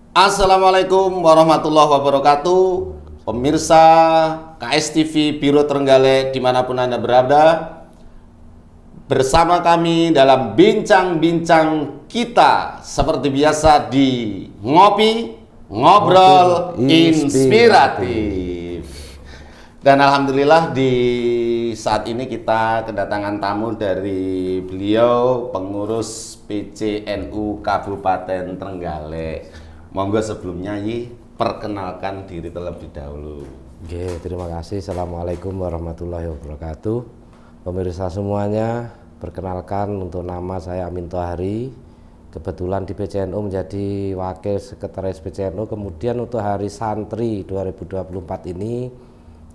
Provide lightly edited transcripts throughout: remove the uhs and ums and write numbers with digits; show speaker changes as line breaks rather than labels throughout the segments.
Assalamualaikum warahmatullahi wabarakatuh. Pemirsa KSTV Biro Trenggalek dimanapun Anda berada, bersama kami dalam bincang-bincang kita seperti biasa di Ngobrol Inspiratif. Dan alhamdulillah di saat ini kita kedatangan tamu dari beliau, pengurus PCNU Kabupaten Trenggalek. Monggo sebelumnya perkenalkan diri terlebih dahulu.
Oke, terima kasih. Assalamualaikum warahmatullahi wabarakatuh. Pemirsa semuanya, perkenalkan untuk nama saya Amin Tohari. Kebetulan di PCNU menjadi Wakil Sekretaris PCNU. Kemudian untuk Hari Santri 2024 ini,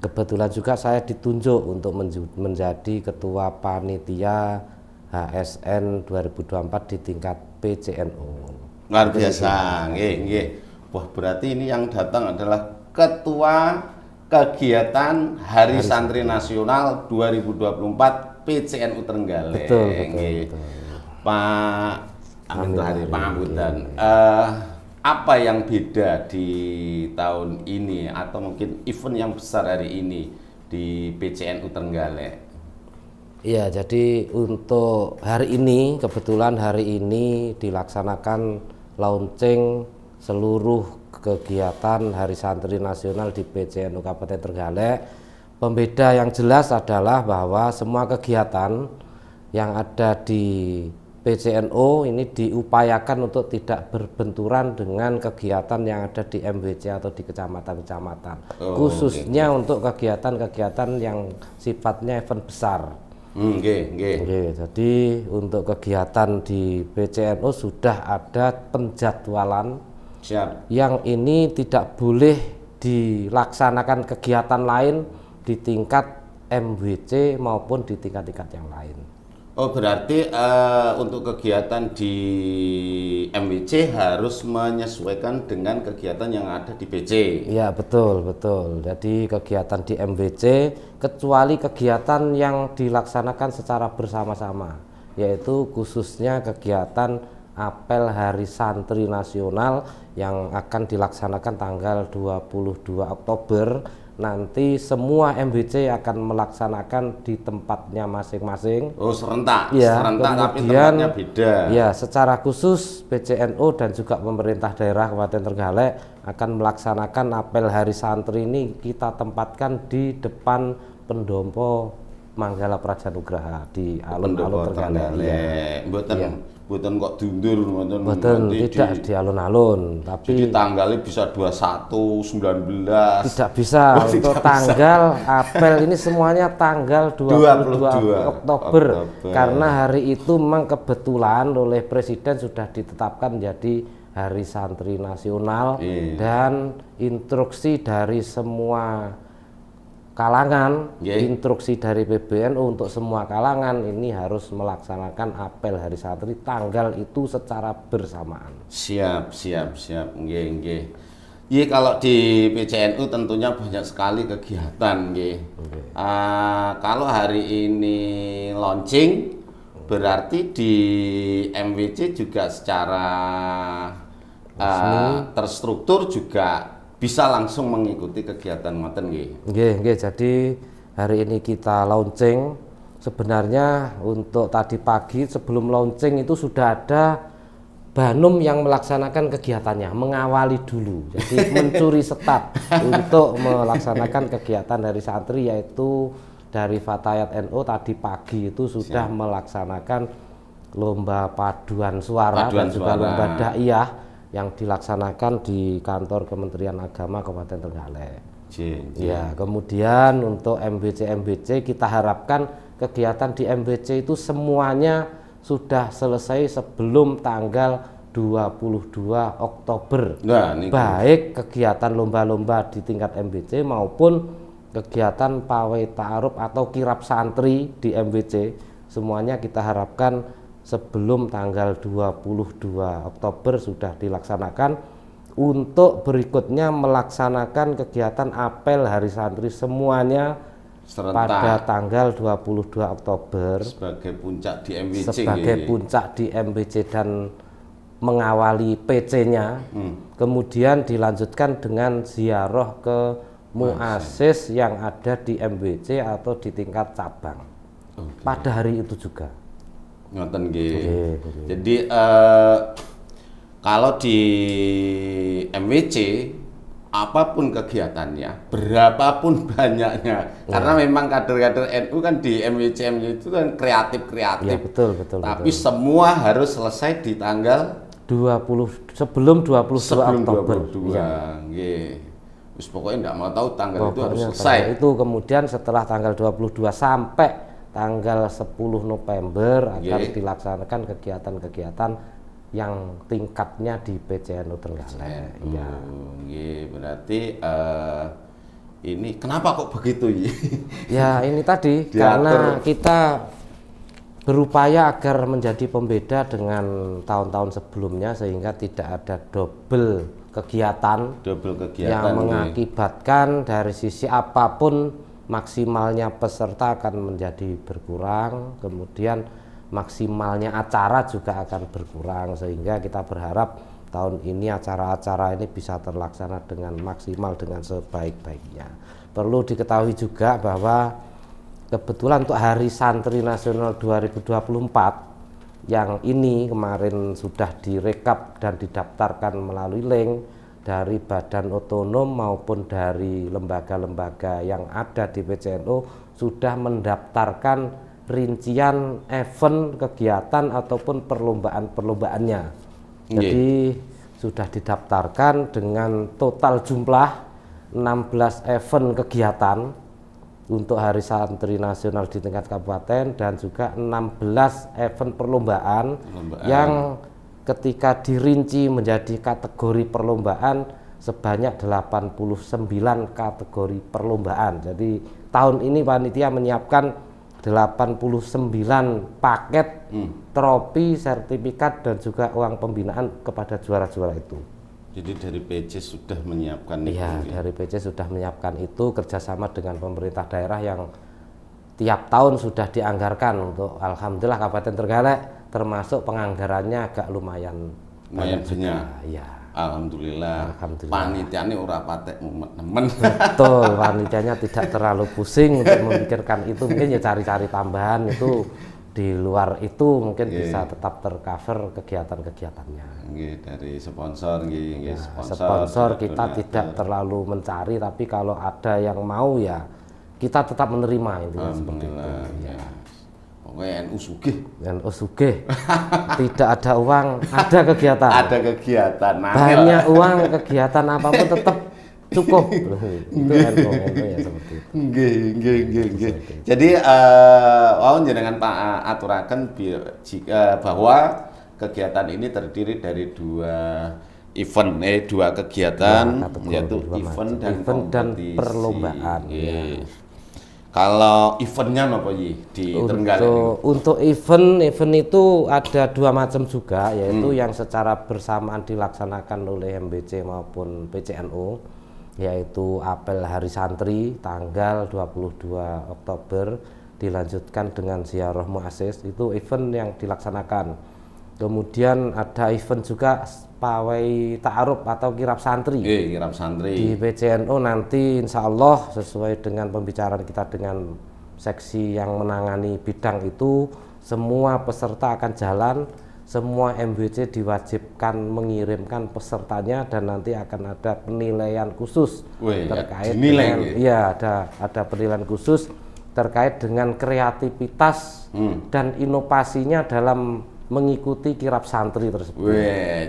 kebetulan juga saya ditunjuk untuk menjadi Ketua Panitia HSN 2024 di tingkat PCNU.
Luar biasa, nggih. Wah, berarti ini yang datang adalah Ketua Kegiatan Hari Santri Nasional 2024 PCNU Trenggalek.
Betul.
Pak Amin Tohari, pangapunten. Apa yang beda di tahun ini atau mungkin event yang besar hari ini di PCNU Trenggalek?
Iya, jadi untuk hari ini, kebetulan hari ini dilaksanakan launching seluruh kegiatan Hari Santri Nasional di PCNU Kabupaten Trenggalek. Pembeda yang jelas adalah bahwa semua kegiatan yang ada di PCNU ini diupayakan untuk tidak berbenturan dengan kegiatan yang ada di MWC atau di kecamatan-kecamatan. Khususnya untuk kegiatan-kegiatan yang sifatnya event besar. Jadi untuk kegiatan di PCNU sudah ada penjadwalan.
Siap.
Yang ini tidak boleh dilaksanakan kegiatan lain di tingkat MWC maupun di tingkat-tingkat yang lain.
Oh, berarti untuk kegiatan di MWC harus menyesuaikan dengan kegiatan yang ada di PC.
Iya, betul. Jadi kegiatan di MWC kecuali kegiatan yang dilaksanakan secara bersama-sama, yaitu khususnya kegiatan Apel Hari Santri Nasional yang akan dilaksanakan tanggal 22 Oktober. Nanti semua MWC akan melaksanakan di tempatnya masing-masing.
Oh, serentak.
Ya,
serentak
kemudian,
tapi tempatnya beda.
Ya, secara khusus PCNU dan juga pemerintah daerah Kabupaten Trenggalek akan melaksanakan apel Hari Santri ini kita tempatkan di depan pendopo Manggala Prajanugraha di alun-alun Trenggalek.
Mboten kok dundur,
mboten tidak di alun-alun, tapi
jadi tanggalnya bisa 21, 19.
Tidak bisa. Untuk tanggal apel ini semuanya tanggal 22 Oktober. Karena hari itu memang kebetulan oleh Presiden sudah ditetapkan menjadi Hari Santri Nasional. Dan instruksi dari semua kalangan, instruksi dari PBNU untuk semua kalangan ini harus melaksanakan apel Hari Santri tanggal itu secara bersamaan.
Siap. Nggih. Iya, kalau di PCNU tentunya banyak sekali kegiatan, nggih. Kalau hari ini launching, berarti di MWC juga secara terstruktur juga bisa langsung mengikuti kegiatan ngoten nggih.
Nggih, jadi hari ini kita launching. Sebenarnya untuk tadi pagi sebelum launching itu sudah ada Banum yang melaksanakan kegiatannya, mengawali dulu. Jadi mencuri start untuk melaksanakan kegiatan dari santri, yaitu dari Fatayat NU tadi pagi itu sudah melaksanakan lomba paduan suara dan juga lomba daiyah yang dilaksanakan di kantor Kementerian Agama Kabupaten Trenggalek. Ya, kemudian untuk MWC kita harapkan kegiatan di MWC itu semuanya sudah selesai sebelum tanggal 22 Oktober. Baik kegiatan lomba-lomba di tingkat MWC maupun kegiatan pawai ta'aruf atau kirab santri di MWC, semuanya kita harapkan sebelum tanggal 22 Oktober sudah dilaksanakan. Untuk berikutnya melaksanakan kegiatan apel Hari Santri semuanya serentak pada tanggal 22 Oktober
sebagai puncak di MWC.
Sebagai puncak di MWC dan mengawali PC-nya, kemudian dilanjutkan dengan ziarah ke muassis yang ada di MWC atau di tingkat cabang. Pada hari itu juga.
Ngoten nggih. Jadi kalau di MWC apapun kegiatannya, berapapun banyaknya, karena memang kader-kader NU kan di MWC itu kan kreatif-kreatif.
Ya, betul.
Tapi semua harus selesai di tanggal
20 sebelum 22 Oktober.
22. Nggih. Wis pokoknya enggak mau tahu tanggal itu harus
Pokoknya
selesai.
tanggal itu kemudian setelah tanggal 22 sampai tanggal 10 November akan dilaksanakan kegiatan-kegiatan yang tingkatnya di PCNU Trenggalek.
Ya. Berarti ini kenapa kok begitu ya?
Ya ini tadi karena kita berupaya agar menjadi pembeda dengan tahun-tahun sebelumnya sehingga tidak ada double kegiatan yang mengakibatkan dari sisi apapun maksimalnya peserta akan menjadi berkurang, kemudian maksimalnya acara juga akan berkurang, sehingga kita berharap tahun ini acara-acara ini bisa terlaksana dengan maksimal dengan sebaik-baiknya. Perlu diketahui juga bahwa kebetulan untuk Hari Santri Nasional 2024 yang ini kemarin sudah direkap dan didaftarkan melalui link dari badan otonom maupun dari lembaga-lembaga yang ada di PCNU sudah mendaftarkan rincian event, kegiatan ataupun perlombaan-perlombaannya. Jadi sudah didaftarkan dengan total jumlah 16 event kegiatan untuk Hari Santri Nasional di tingkat kabupaten dan juga 16 event perlombaan yang ketika dirinci menjadi kategori perlombaan sebanyak 89 kategori perlombaan. Jadi tahun ini panitia menyiapkan 89 paket trofi, sertifikat dan juga uang pembinaan kepada juara-juara itu.
Jadi dari PC sudah menyiapkan itu?
Iya, dari PC sudah menyiapkan itu kerjasama dengan pemerintah daerah yang tiap tahun sudah dianggarkan untuk alhamdulillah Kabupaten Trenggalek termasuk penganggarannya agak lumayan
banyak.
Ya.
Alhamdulillah. Panitianya ora patek mumet-nemen.
Betul, panitianya tidak terlalu pusing untuk memikirkan itu, mungkin ya cari-cari tambahan itu di luar itu mungkin bisa tetap tercover kegiatan-kegiatannya.
Dari sponsor,
sponsor kita tidak terlalu mencari, tapi kalau ada yang mau ya kita tetap menerima itu seperti itu. Ya.
Pokoknya NU sugih.
NU sugih. Tidak ada uang, ada kegiatan.
Ada kegiatan.
Banyak uang, kegiatan apapun tetap cukup. Itu NU ya seperti itu.
Nggih. Jadi wau jenengan Pak aturaken bahwa kegiatan ini terdiri dari dua kegiatan yaitu event dan perlombaan. Kalau eventnya apa di Trenggalek?
Untuk event itu ada dua macam juga, yaitu yang secara bersamaan dilaksanakan oleh MBC maupun PCNU, yaitu apel Hari Santri tanggal 22 Oktober dilanjutkan dengan ziarah muassis, itu event yang dilaksanakan. Kemudian ada event juga pawai ta'aruf atau kirab santri.
Kirab santri.
Di PCNU nanti insya Allah sesuai dengan pembicaraan kita dengan seksi yang menangani bidang itu, semua peserta akan jalan, semua MWC diwajibkan mengirimkan pesertanya dan nanti akan ada penilaian khusus terkait dengan ada penilaian khusus terkait dengan kreativitas dan inovasinya dalam mengikuti kirab santri tersebut.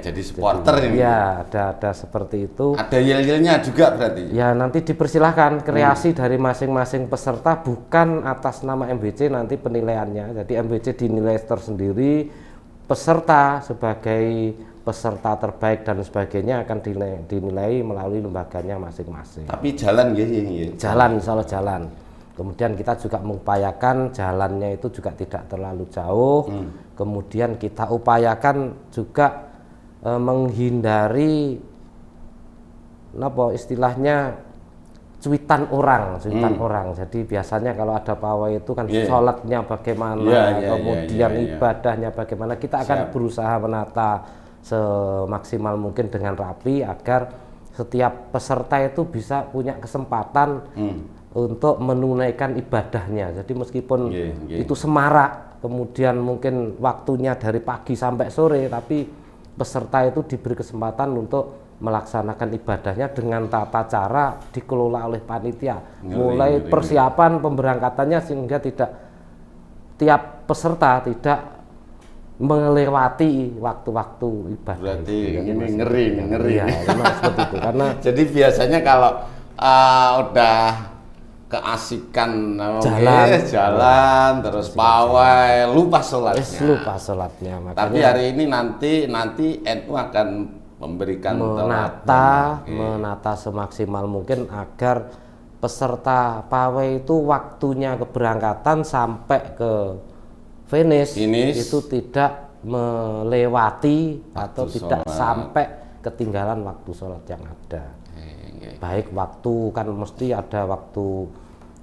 Jadi supporter ini.
Ya, ada seperti itu.
Ada yel-yelnya juga berarti.
Ya, nanti dipersilahkan kreasi dari masing-masing peserta bukan atas nama MBC nanti penilaiannya. Jadi MBC dinilai tersendiri, peserta sebagai peserta terbaik dan sebagainya akan dinilai melalui lembaganya masing-masing.
Tapi jalan ya.
Jalan, insya Allah jalan. Kemudian kita juga mengupayakan jalannya itu juga tidak terlalu jauh. Kemudian kita upayakan juga menghindari istilahnya cuitan orang. Jadi biasanya kalau ada pawai itu kan sholatnya bagaimana, kemudian ibadahnya bagaimana. Kita akan berusaha menata semaksimal mungkin dengan rapi agar setiap peserta itu bisa punya kesempatan untuk menunaikan ibadahnya. Jadi meskipun itu semarak, kemudian mungkin waktunya dari pagi sampai sore, tapi peserta itu diberi kesempatan untuk melaksanakan ibadahnya dengan tata cara dikelola oleh panitia, mulai persiapan pemberangkatannya sehingga tidak tiap peserta tidak melewati waktu-waktu ibadah.
Berarti ini ngeri.
Ya, seperti itu. Karena
jadi biasanya kalau udah keasikan jalan terus pawai lupa sholatnya.
Lupa sholatnya. Makanya,
tapi hari ini nanti NU akan memberikan
menata semaksimal mungkin agar peserta pawai itu waktunya keberangkatan sampai ke finish itu tidak melewati atau tidak sampai ketinggalan waktu sholat yang ada. Baik waktu kan mesti ada waktu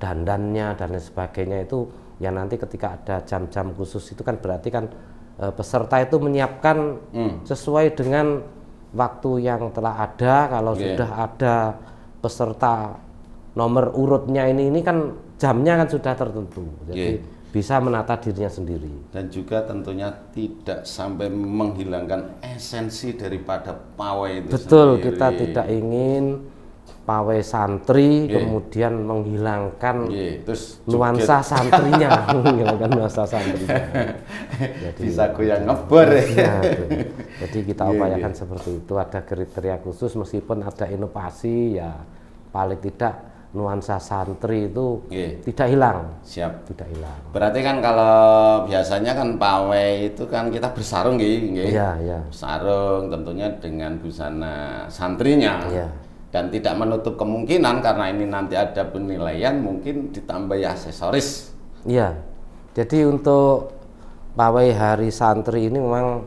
dandannya dan lain sebagainya, itu ya nanti ketika ada jam-jam khusus itu kan berarti kan peserta itu menyiapkan sesuai dengan waktu yang telah ada. Kalau sudah ada peserta nomor urutnya ini kan jamnya kan sudah tertentu, jadi bisa menata dirinya sendiri.
Dan juga tentunya tidak sampai menghilangkan esensi daripada pawai itu
Betul,
sendiri.
kita tidak ingin pawai santri kemudian menghilangkan nuansa santrinya, menghilangkan nuansa santrinya. Jadi,
bisa goyang ngebor ya.
Jadi kita upayakan seperti itu, ada kriteria khusus meskipun ada inovasi ya paling tidak nuansa santri itu tidak hilang.
Siap.
Tidak hilang.
Berarti kan kalau biasanya kan pawai itu kan kita bersarung
Iya.
Sarung tentunya dengan busana santrinya.
Iya.
Dan tidak menutup kemungkinan karena ini nanti ada penilaian mungkin ditambah aksesoris.
Iya. Jadi untuk pawai hari santri ini memang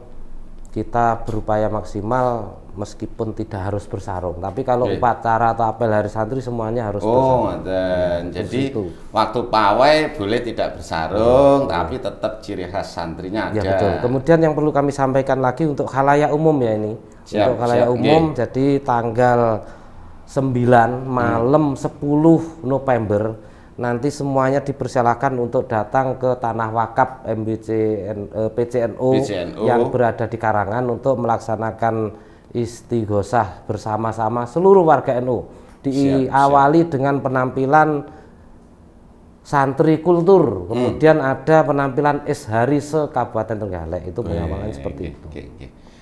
kita berupaya maksimal meskipun tidak harus bersarung. Tapi kalau upacara atau apel hari santri semuanya harus bersarung.
Jadi waktu pawai boleh tidak bersarung, tapi tetap ciri khas santrinya ada.
Ya betul. Kemudian yang perlu kami sampaikan lagi untuk khalayak umum ya ini. Untuk khalayak umum jadi tanggal 9 malam 10 November nanti semuanya dipersilakan untuk datang ke tanah wakaf PCNU yang berada di Karangan untuk melaksanakan istighosah bersama-sama seluruh warga NU. Diawali dengan penampilan santri kultur, kemudian ada penampilan Ishari se-Kabupaten Trenggalek, itu pengawalan seperti itu.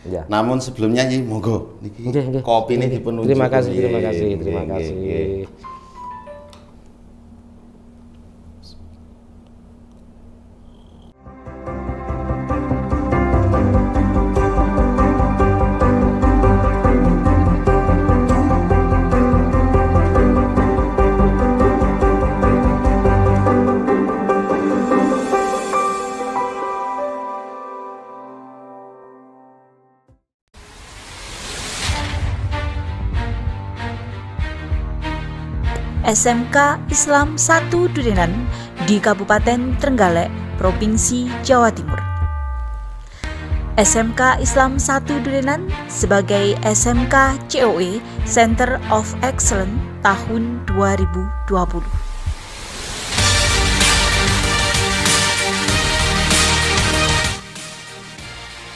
Ya.
Namun sebelumnya monggo kopi ini dipenuhi.
Terima kasih.
SMK Islam 1 Durenan di Kabupaten Trenggalek, Provinsi Jawa Timur. SMK Islam 1 Durenan sebagai SMK COE Center of Excellence tahun 2020.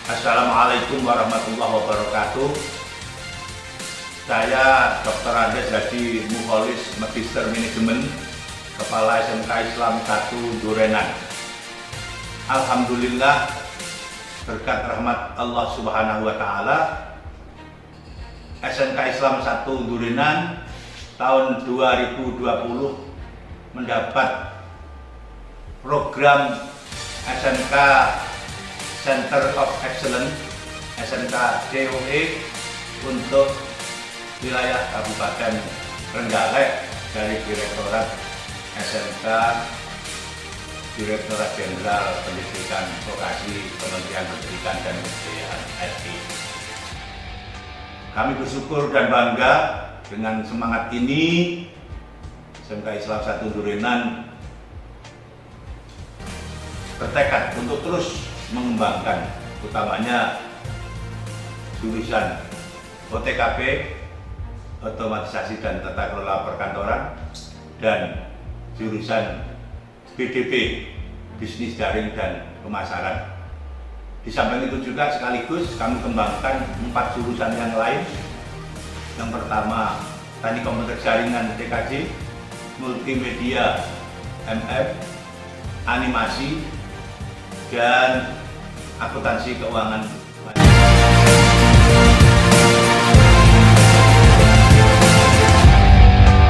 Assalamualaikum warahmatullahi wabarakatuh. Saya Dr. Andes Hadi Mukholis, Magister Manajemen, Kepala SMK Islam 1 Durenan. Alhamdulillah, berkat rahmat Allah Subhanahu wa Ta'ala, SMK Islam 1 Durenan tahun 2020 mendapat program SMK Center of Excellence SMK COE untuk wilayah Kabupaten Trenggalek dari Direktorat SMK Direktorat Jenderal Pendidikan Vokasi Kementerian Pendidikan dan Kebudayaan RI. Kami bersyukur dan bangga dengan semangat ini SMK Islam 1 Durenan bertekad untuk terus mengembangkan utamanya jurusan OTKP, Otomatisasi dan Tata Kelola Perkantoran, dan jurusan BDP, Bisnis Daring dan Pemasaran. Di samping itu juga sekaligus kami kembangkan 4 jurusan yang lain. Yang pertama, Teknik Komputer Jaringan TKJ, Multimedia MF, Animasi, dan Akuntansi Keuangan.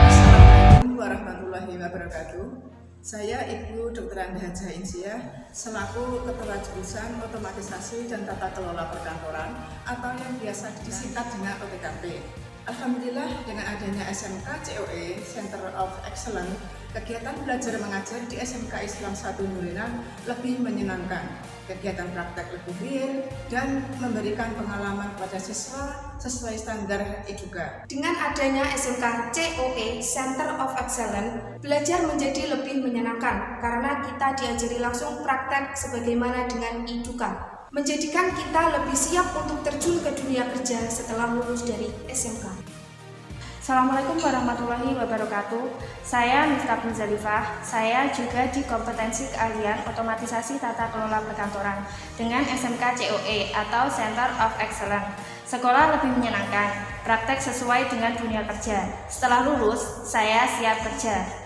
Assalamualaikum warahmatullahi wabarakatuh. Saya Ibu Dr. Andi Hajah Insiah selaku Ketua Jurusan Otomatisasi dan Tata Kelola Perkantoran atau yang biasa disingkat dengan OTKP. Alhamdulillah, dengan adanya SMK COE Center of Excellence, kegiatan belajar mengajar di SMK Islam 1 Nurinan lebih menyenangkan. Kegiatan praktek lebih real dan memberikan pengalaman kepada siswa sesuai standar EDUKA.
Dengan adanya SMK COE Center of Excellence, belajar menjadi lebih menyenangkan karena kita diajari langsung praktek sebagaimana dengan EDUKA, menjadikan kita lebih siap untuk terjun ke dunia kerja setelah lulus dari SMK.
Assalamualaikum warahmatullahi wabarakatuh. Saya Miftah Zalifah. Saya juga di kompetensi keahlian otomatisasi tata kelola perkantoran dengan SMK COE atau Center of Excellence. Sekolah lebih menyenangkan, praktek sesuai dengan dunia kerja. Setelah lulus, saya siap kerja.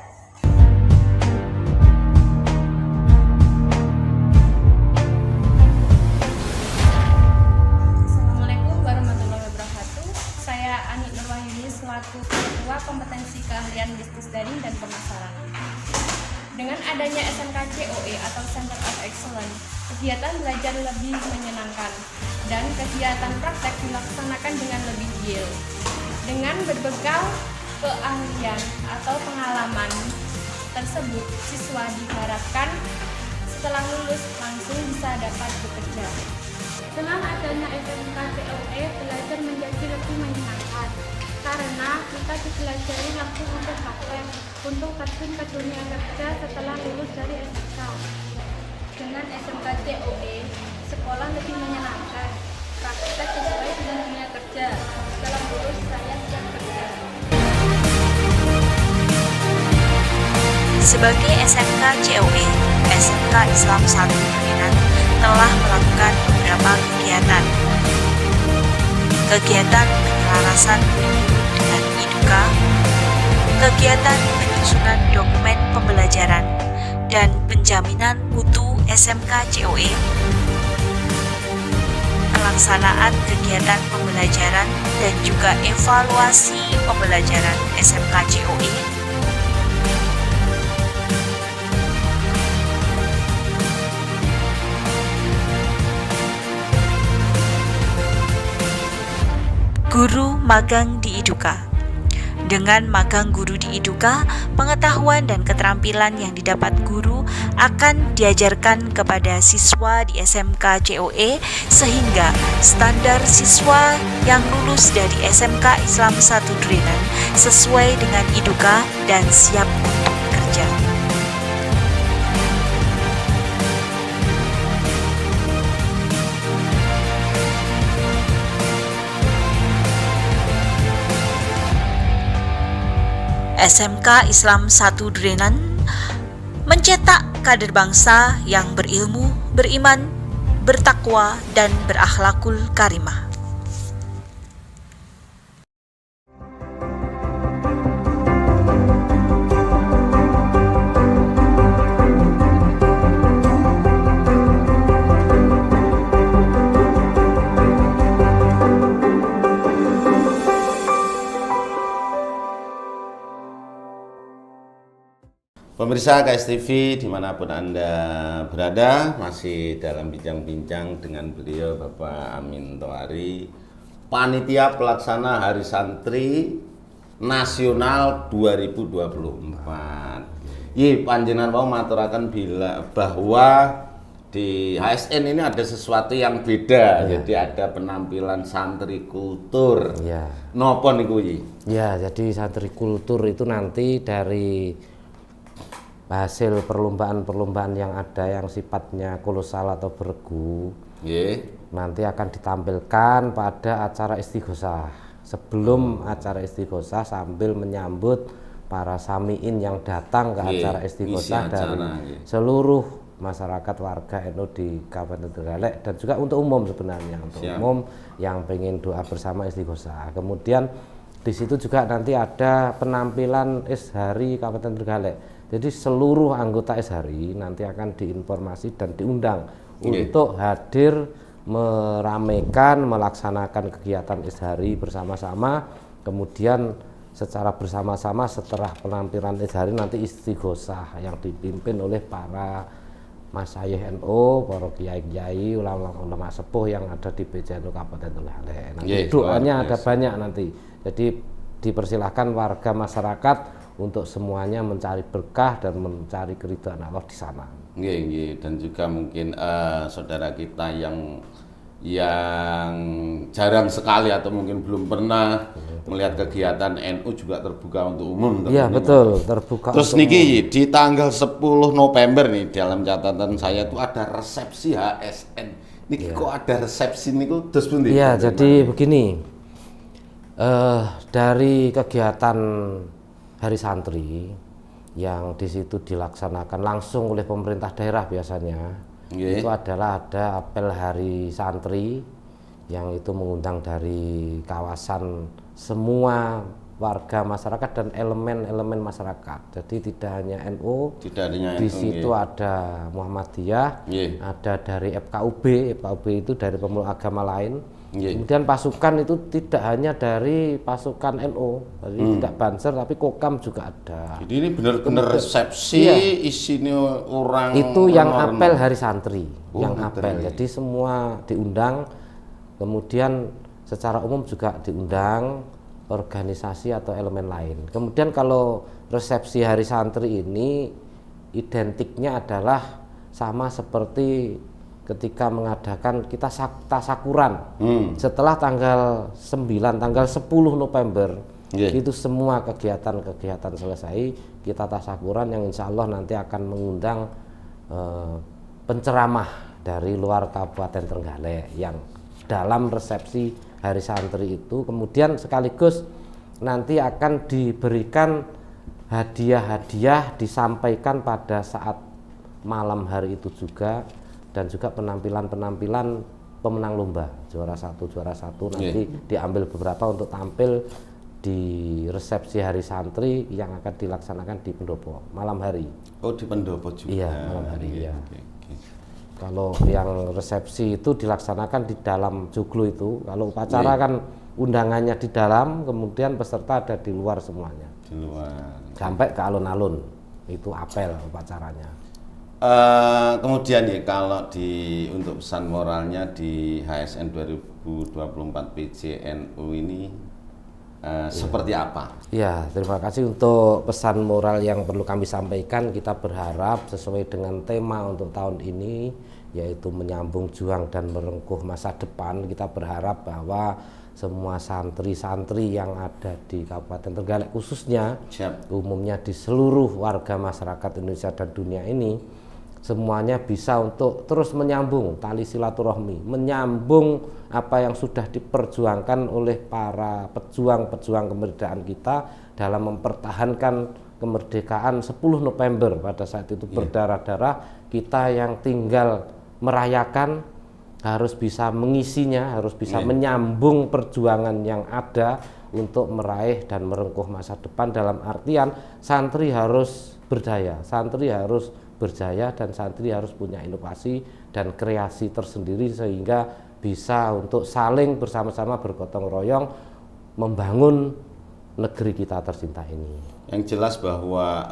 Selaku Ketua Kompetensi Keahlian Bisnis Daring dan Pemasaran. Dengan adanya SMK COE atau Center of Excellence, kegiatan belajar lebih menyenangkan dan kegiatan praktek dilaksanakan dengan lebih real. Dengan berbekal keahlian atau pengalaman tersebut, siswa diharapkan setelah lulus langsung bisa dapat bekerja.
Dengan adanya SMK COE, belajar menjadi lebih menyenangkan karena kita dipelajari langsung untuk praktek untuk terjun ke dunia kerja setelah lulus dari SMK.
Dengan SMK COE, sekolah lebih menyenangkan, praktek sesuai dengan dunia kerja. Setelah lulus, saya siap kerja.
Sebagai SMK COE, SMK Islam 1 Nurinan telah melakukan beberapa kegiatan. Kegiatan penyelarasan dengan EDUKA, kegiatan penyusunan dokumen pembelajaran dan penjaminan mutu SMK COE, pelaksanaan kegiatan pembelajaran dan juga evaluasi pembelajaran SMK COE, guru magang di EDUKA. Dengan magang guru di EDUKA, pengetahuan dan keterampilan yang didapat guru akan diajarkan kepada siswa di SMK COE sehingga standar siswa yang lulus dari SMK Islam 1 Nurinan sesuai dengan EDUKA dan siap untuk bekerja. SMK Islam 1 Nurinan mencetak kader bangsa yang berilmu, beriman, bertakwa, dan berakhlakul karimah.
Pemirsa KSTV dimanapun Anda berada, masih dalam bincang-bincang dengan beliau Bapak Amin Thohari, Panitia Pelaksana Hari Santri Nasional 2024. Panjenengan mau maturaken bahwa di HSN ini ada sesuatu yang beda, jadi ada penampilan santri kultur. Nopo niku
Ya, jadi santri kultur itu nanti dari hasil perlombaan-perlombaan yang ada yang sifatnya kolosal atau bergu nanti akan ditampilkan pada acara istighosah. Sebelum acara istighosah sambil menyambut para samiin yang datang ke acara istighosah dari seluruh masyarakat warga NU di Kabupaten Trenggalek dan juga untuk umum sebenarnya, untuk umum yang pengen doa bersama istighosah. Kemudian di situ juga nanti ada penampilan Ishari Kabupaten Trenggalek. Jadi seluruh anggota Ishari nanti akan diinformasi dan diundang untuk hadir meramaikan, melaksanakan kegiatan Ishari bersama-sama. Kemudian secara bersama-sama setelah penampilan Ishari nanti istighosah yang dipimpin oleh para Masyayikh NU, para kiai-kiai, ulama-ulama sepuh yang ada di PCNU Kabupaten Trenggalek. Nanti doanya ada banyak nanti. Jadi dipersilahkan warga masyarakat untuk semuanya mencari berkah dan mencari keridhaan Allah di sana.
Dan juga mungkin saudara kita yang jarang sekali atau mungkin belum pernah melihat kegiatan NU juga terbuka untuk umum.
Iya betul, terbuka.
Terus niki di tanggal 10 November nih dalam catatan saya tuh ada resepsi HSN. Niki kok ada resepsi niku terus pundi?
Iya, jadi begini. Dari kegiatan Hari Santri yang di situ dilaksanakan langsung oleh pemerintah daerah biasanya, itu adalah ada apel Hari Santri yang itu mengundang dari kawasan semua warga masyarakat dan elemen-elemen masyarakat. Jadi tidak hanya NU, di situ ada Muhammadiyah, ada dari FKUB itu dari pemeluk agama lain. Kemudian pasukan itu tidak hanya dari pasukan NU, jadi tidak Banser tapi Kokam juga ada.
Jadi ini benar-benar resepsi isinya orang
itu yang apel Hari Santri, yang apel. Jadi semua diundang. Kemudian secara umum juga diundang organisasi atau elemen lain. Kemudian kalau resepsi Hari Santri ini identiknya adalah sama seperti ketika mengadakan kita tasakuran setelah tanggal 9, tanggal 10 November itu semua kegiatan-kegiatan selesai, kita tasakuran yang insya Allah nanti akan mengundang penceramah dari luar Kabupaten Trenggalek yang dalam resepsi Hari Santri itu. Kemudian sekaligus nanti akan diberikan hadiah-hadiah disampaikan pada saat malam hari itu juga, dan juga penampilan-penampilan pemenang lomba juara satu nanti diambil beberapa untuk tampil di resepsi Hari Santri yang akan dilaksanakan di Pendopo malam hari.
Oh, di Pendopo juga.
Iya, malam hari ya. Kalau yang resepsi itu dilaksanakan di dalam joglo itu, kalau upacara kan undangannya di dalam, kemudian peserta ada di luar semuanya.
Di luar.
Sampai ke alun-alun itu apel upacaranya.
Kemudian ya kalau untuk pesan moralnya di HSN 2024 PCNU ini seperti apa?
Ya, terima kasih untuk pesan moral yang perlu kami sampaikan. Kita berharap sesuai dengan tema untuk tahun ini, yaitu menyambung juang dan merengkuh masa depan. Kita berharap bahwa semua santri-santri yang ada di Kabupaten Trenggalek khususnya, umumnya di seluruh warga masyarakat Indonesia dan dunia ini, semuanya bisa untuk terus menyambung tali silaturahmi, menyambung apa yang sudah diperjuangkan oleh para pejuang-pejuang kemerdekaan kita dalam mempertahankan kemerdekaan 10 November pada saat itu berdarah-darah. Kita yang tinggal merayakan harus bisa mengisinya, harus bisa menyambung perjuangan yang ada untuk meraih dan merengkuh masa depan. Dalam artian santri harus berdaya, santri harus berjaya, dan santri harus punya inovasi dan kreasi tersendiri sehingga bisa untuk saling bersama-sama bergotong royong membangun negeri kita tercinta ini.
Yang jelas bahwa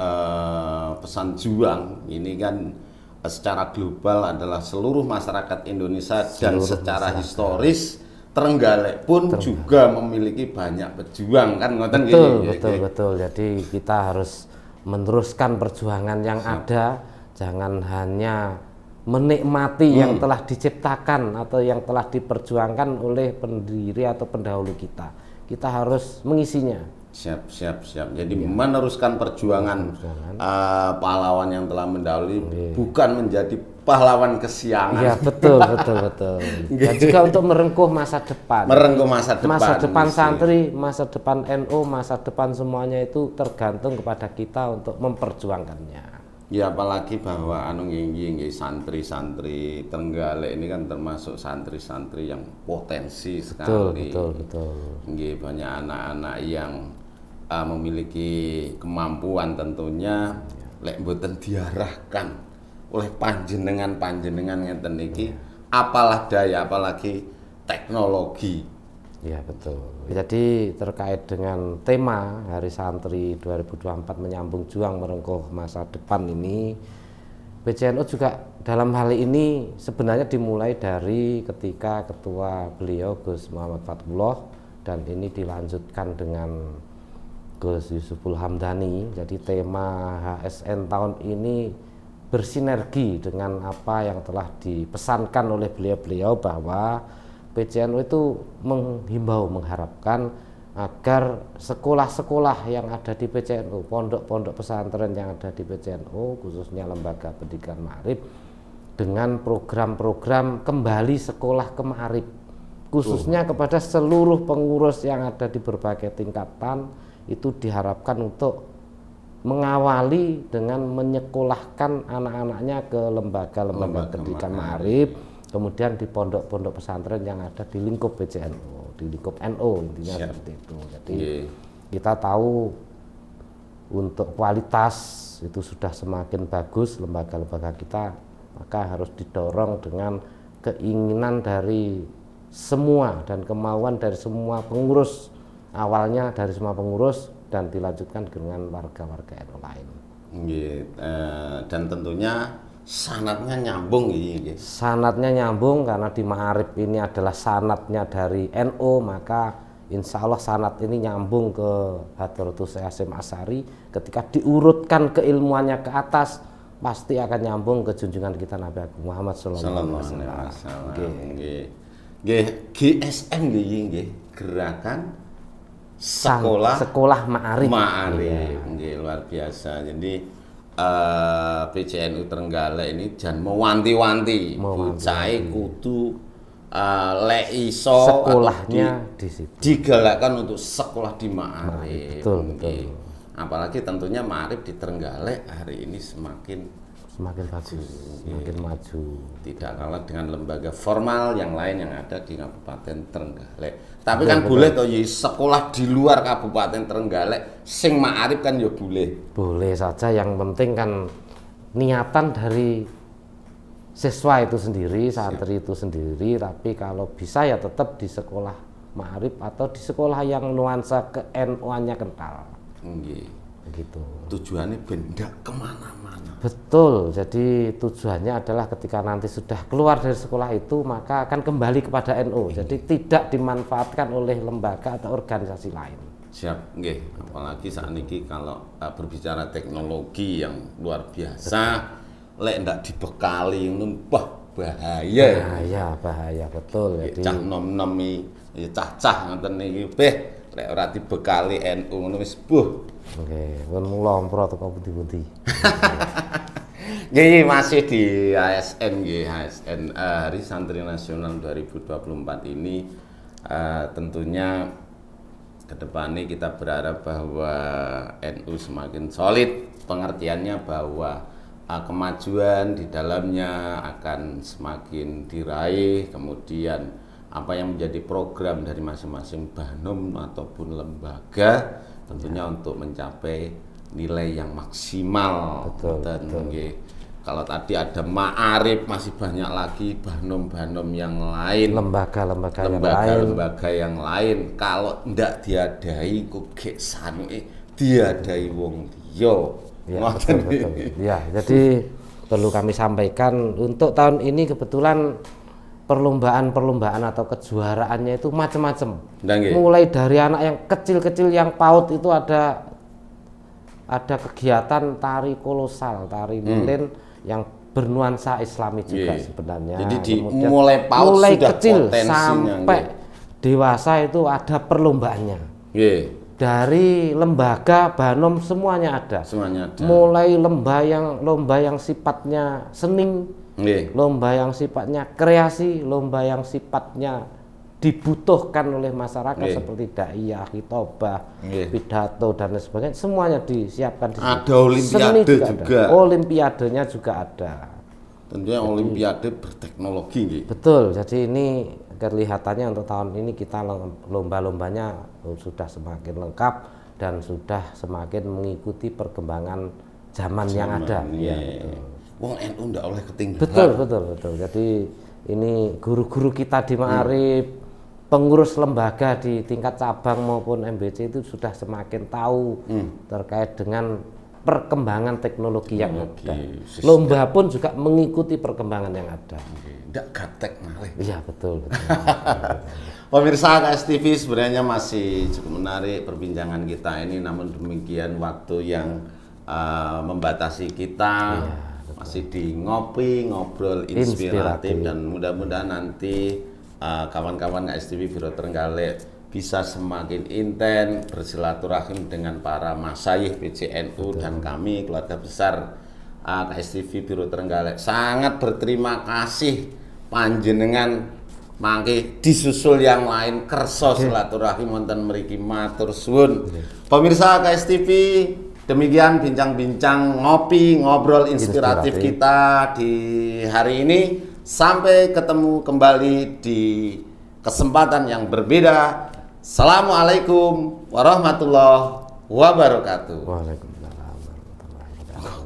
pesan juang ini kan secara global adalah seluruh masyarakat Indonesia, dan secara historis Trenggalek pun juga memiliki banyak pejuang kan, ngoten gini.
Betul. Jadi kita harus meneruskan perjuangan yang ada. Jangan hanya menikmati yang telah diciptakan atau yang telah diperjuangkan oleh pendiri atau pendahulu kita. Kita harus mengisinya.
Siap. Jadi meneruskan perjuangan pahlawan yang telah mendahului, bukan menjadi pahlawan kesiangan.
Iya, betul. Dan juga untuk merengkuh masa depan. Masa depan santri, masa depan NU, masa depan semuanya itu tergantung kepada kita untuk memperjuangkannya.
Ya apalagi bahwa nggih santri-santri Trenggalek ini kan termasuk santri-santri yang potensi sekali.
Betul.
Nggih, banyak anak-anak yang memiliki kemampuan tentunya lek mboten diarahkan oleh panjenengan ngeten iki, apalah daya, apalagi teknologi.
Ya betul. Jadi terkait dengan tema Hari Santri 2024 menyambung juang merengkuh masa depan ini, PCNU juga dalam hal ini sebenarnya dimulai dari ketika ketua beliau Gus Muhammad Fatullah, dan ini dilanjutkan dengan Gus Yusuful Hamdani. Jadi tema HSN tahun ini bersinergi dengan apa yang telah dipesankan oleh beliau-beliau, bahwa PCNU itu mengharapkan agar sekolah-sekolah yang ada di PCNU, pondok-pondok pesantren yang ada di PCNU, khususnya lembaga pendidikan Ma'arif, dengan program-program kembali sekolah ke Ma'arif, khususnya kepada seluruh pengurus yang ada di berbagai tingkatan, itu diharapkan untuk mengawali dengan menyekolahkan anak-anaknya ke lembaga-lembaga pendidikan Ma'arif, kemudian di pondok-pondok pesantren yang ada di lingkup PCNU, di lingkup NU, intinya seperti itu. Jadi kita tahu untuk kualitas itu sudah semakin bagus lembaga-lembaga kita, maka harus didorong dengan keinginan dari semua dan kemauan dari semua pengurus, awalnya dari semua pengurus dan dilanjutkan dengan warga-warga NU lain.
Dan tentunya sanatnya nyambung gitu.
Sanatnya nyambung karena di Ma'arif ini adalah sanatnya dari NU, maka insya Allah sanat ini nyambung ke Hadratus Syekh Hasyim Asy'ari. Ketika diurutkan keilmuannya ke atas, pasti akan nyambung ke junjungan kita Nabi Agung Muhammad sallallahu alaihi wasallam.
GSM nggih, gerakan sekolah Ma'arif. Nggih, luar biasa. Jadi PCNU Trenggalek ini jan mewanti-wanti bocahe kudu lek iso
sekolahnya di situ
digalakkan untuk sekolah di Ma'arif.
Betul.
Apalagi tentunya Ma'arif di Trenggalek hari ini semakin
bagus, semakin maju.
Tidak kalah dengan lembaga formal yang lain yang ada di Kabupaten Trenggalek. Tapi kan boleh toh sekolah di luar Kabupaten Trenggalek sing Ma'arif kan ya boleh.
Boleh saja, yang penting kan niatan dari siswa itu sendiri, santri itu sendiri. Tapi kalau bisa ya tetap di sekolah Ma'arif atau di sekolah yang nuansa ke NU-nya kental. Begitu.
Tujuannya benda kemana-mana.
Betul, jadi tujuannya adalah ketika nanti sudah keluar dari sekolah itu maka akan kembali kepada NU. Jadi tidak dimanfaatkan oleh lembaga atau organisasi lain.
Siap, nggih. Apalagi saat ini kalau berbicara teknologi yang luar biasa, lek ndak dibekali bahaya.
Betul. Jadi
cah nom-nom cah-cah ngoten niki lek ora dibekali NU ngono wis
Oke, lompro atau pundi-pundi.
Nggih, masih di HSN nggih, HSN Hari Santri Nasional 2024 ini tentunya ke depan ini kita berharap bahwa NU semakin solid, pengertiannya bahwa kemajuan di dalamnya akan semakin diraih, kemudian apa yang menjadi program dari masing-masing bahnum ataupun lembaga tentunya untuk mencapai nilai yang maksimal.
Betul.
Kalau tadi ada Ma'arif, masih banyak lagi bahnum-bahnum yang lain, lembaga yang lain. Kalau ndak diadai kok gek sanuke diadai wong liya.
Betul. Ya, jadi perlu kami sampaikan untuk tahun ini kebetulan perlombaan atau kejuaraannya itu macam-macam. Mulai dari anak yang kecil-kecil yang PAUD itu ada kegiatan tari kolosal, tari lilin yang bernuansa Islami juga sebenarnya.
Jadi mulai PAUD
mulai
sudah
kecil
sampai
dewasa itu ada perlombaannya. Dari lembaga, banom semuanya ada. Mulai lomba yang sifatnya seni
Nggih.
lomba yang sifatnya kreasi, lomba yang sifatnya dibutuhkan oleh masyarakat
Nggih.
seperti daiyah, khitobah,
Nggih.
pidato dan lain sebagainya, semuanya disiapkan di situ.
Ada olimpiade
Seni
juga.
ada. Olimpiadenya juga ada.
Tentunya olimpiade berteknologi nggih.
Betul. Jadi ini kelihatannya untuk tahun ini kita lomba-lombanya sudah semakin lengkap dan sudah semakin mengikuti perkembangan zaman yang ada.
Iya.
Ya,
Wong NU ndak oleh ketinggalan.
betul. Jadi ini guru-guru kita di Ma'arif, pengurus lembaga di tingkat cabang maupun MBC itu sudah semakin tahu terkait dengan perkembangan teknologi yang ada. Lomba pun juga mengikuti perkembangan yang ada.
Ndak gaptek malih.
Iya, betul.
Pemirsa KSTV, sebenarnya masih cukup menarik perbincangan kita ini, namun demikian waktu yang membatasi kita. Masih di ngopi, ngobrol inspiratif, dan mudah-mudahan nanti kawan-kawan KSTV Biro Trenggalek bisa semakin intens bersilaturahim dengan para masyayikh PCNU dan kami keluarga besar KSTV Biro Trenggalek. Sangat berterima kasih panjenengan mangke disusul yang lain kersa silaturahim wonten mriki, matur suwun. Pemirsa KSTV, demikian bincang-bincang ngopi ngobrol inspiratif kita di hari ini. Sampai ketemu kembali di kesempatan yang berbeda. Assalamualaikum warahmatullahi wabarakatuh.
Waalaikumsalam warahmatullahi wabarakatuh.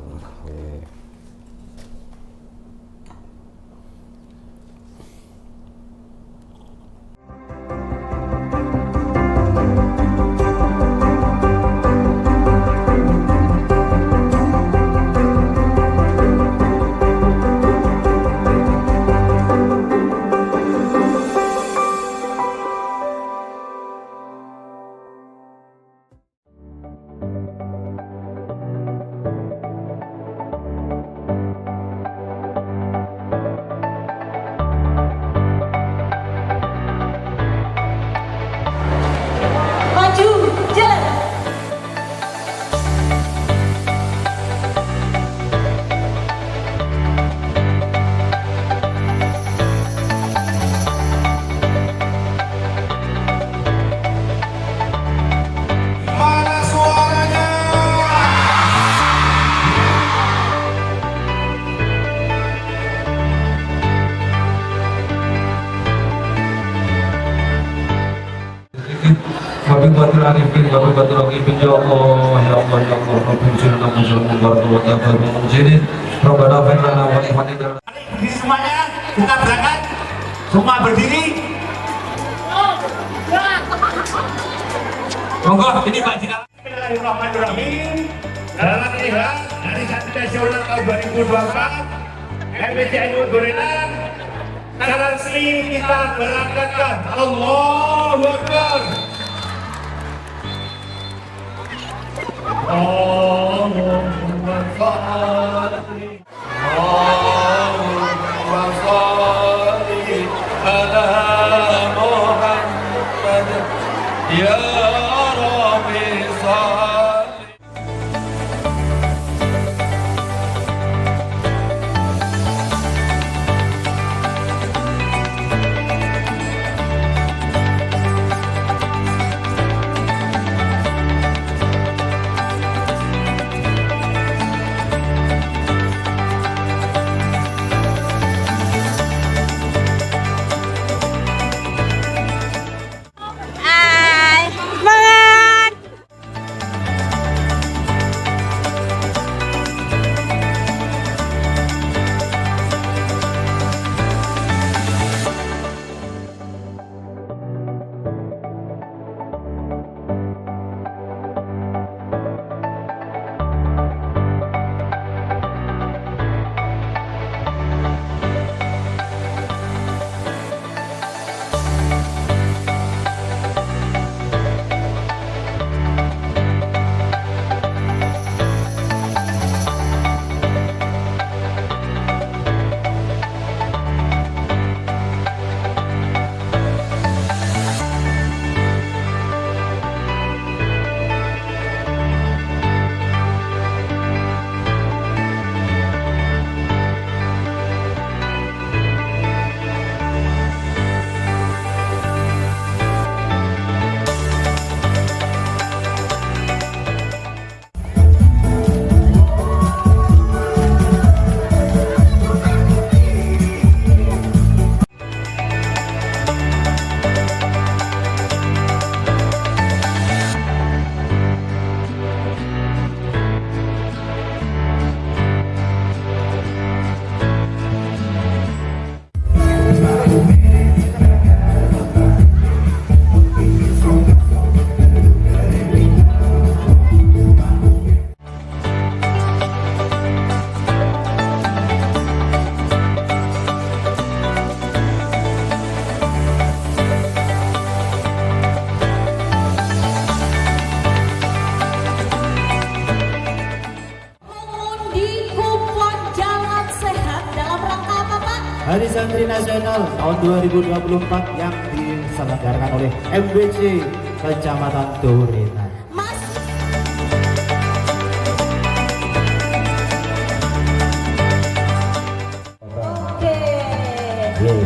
Wabillahi arifin, wabillahi arifin, ya Allah, ya Allah, ya Allah, Rabbil Jalal Mujallam Warahmatullahi Wabarakatuh. Rabbana firlana wa ikhwanina.
Berdiri semuanya, kita berangkat. Semua berdiri. Monggo, ini Pak Jika. Bismillahirrahmanirrahim. Dalam lihat dari Satu Nasional tahun 2024, MPCNU Gorengan, secara resmi kita berangkatkan. Allahu Akbar. Allahumma shalli ala Muhammad ya Rabbi shalli. Hari Santri Nasional tahun 2024 yang diselenggarakan oleh MBC Kecamatan Durenan.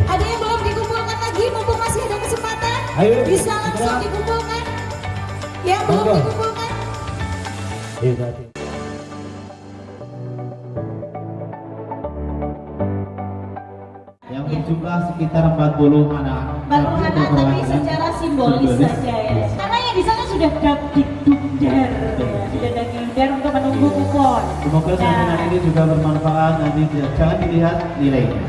Ada yang belum dikumpulkan lagi, mumpung masih ada kesempatan?
Ayo,
bisa langsung dikumpulkan. Yang belum dikumpulkan?
Yang berjumlah sekitar 40 anak.
40 anak tapi secara simbolis saja ya. Karena yang di sana sudah dikdukder, sudah dikdukder untuk menunggu kupon.
Semoga seminar ini juga bermanfaat, nanti jangan dilihat nilainya.